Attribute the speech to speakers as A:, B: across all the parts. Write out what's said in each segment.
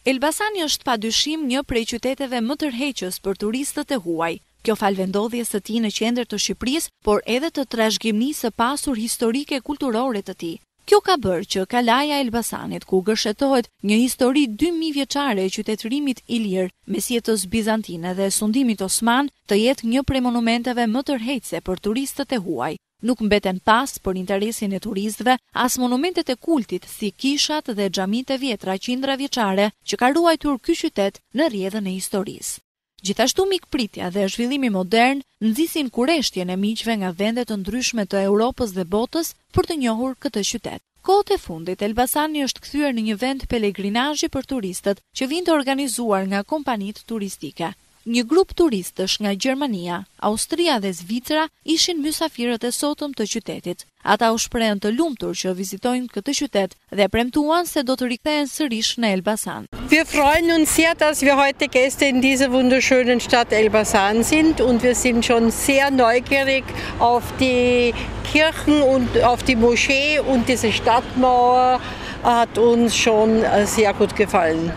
A: Elbasani është padyshim një prej qyteteve më tërheqës për turistët e huaj. Kjo fal vendodhjes së tij në qendër të Shqipërisë, por edhe të trashëgimisë së pasur historike kulturore të tij. Kjo ka bërë që kalaja e Elbasanit, ku gërshetohet një histori 2000 vjeçare e qytetërimit ilir, mesjetës bizantine dhe sundimit osman, të jetë një prej monumenteve më tërheqëse për turistët e huaj. Nuk mbeten pas për interesin e turistëve as monumentet e kultit si kishat dhe xhamitë e vjetra qindra vjeçare që ka ruajtur ky qytet në rrjedhën e historisë. Gjithashtu mikpritja dhe zhvillimi modern nxisin kurreshtjen e miqve nga vende të ndryshme të Europës dhe botës për të njohur këtë qytet. Kohët e fundit, Elbasani është kthyer në një vend pelegrinazhi për turistët që vijnë të organizuar nga kompanitë turistike. Një grup turistësh nga Gjermania, Austria dhe Zvicra ishin mysafirët e sotëm të qytetit. Ata u shprehen të lumtur që vizitojnë këtë qytet dhe premtuan se do të rikthehen sërish në Elbasan.
B: Wir freuen uns sehr, dass wir heute Gäste in dieser wunderschönen Stadt Elbasan sind und wir sind schon sehr neugierig auf die Kirchen und auf die Moschee und diese Stadtmauer hat uns schon sehr gut gefallen.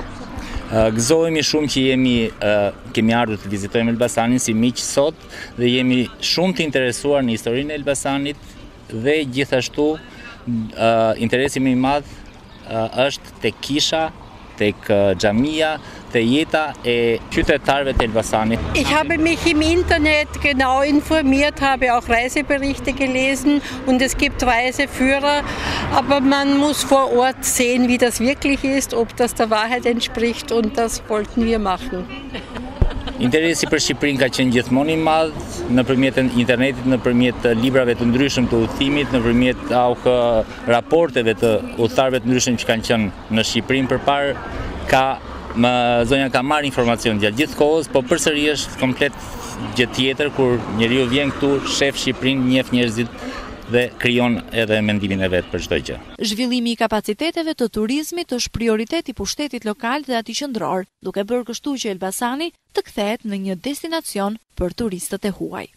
C: Gëzohemi shumë që kemi ardhur të vizitojmë Elbasanin si miq sot dhe jemi shumë të interesuar në historinë e Elbasanit dhe gjithashtu interesi më i madh është tek kisha, tek xhamia, te jeta e qytetarëve të Elbasanit.
B: Ich habe mich im Internet genau informiert, habe auch Reiseberichte gelesen und es gibt Reiseführer, aber man muss vor Ort sehen, wie das wirklich ist, ob das der Wahrheit entspricht und das wollten wir machen.
C: Interesi për Shqipërinë ka qenë gjithmonë i madh nëpërmjet internetit, nëpërmjet librave të ndryshëm të udhëtimit, nëpërmjet raporteve të udhëtarëve të ndryshëm që kanë qenë në Shqipërinë përpara, zonja ka marrë informacion gjatë gjithë kohës, po përsëri është komplet gjë tjetër kur njeriu vjen këtu, shef Shqipërinë, njeh njerëzit dhe krijon edhe mendimin e vet për çdo gjë.
A: Zhvillimi i kapaciteteve të turizmit është prioritet i pushtetit lokal dhe atij qendror, duke bërë kështu që Elbasani të kthehet në një destinacion për turistët e huaj.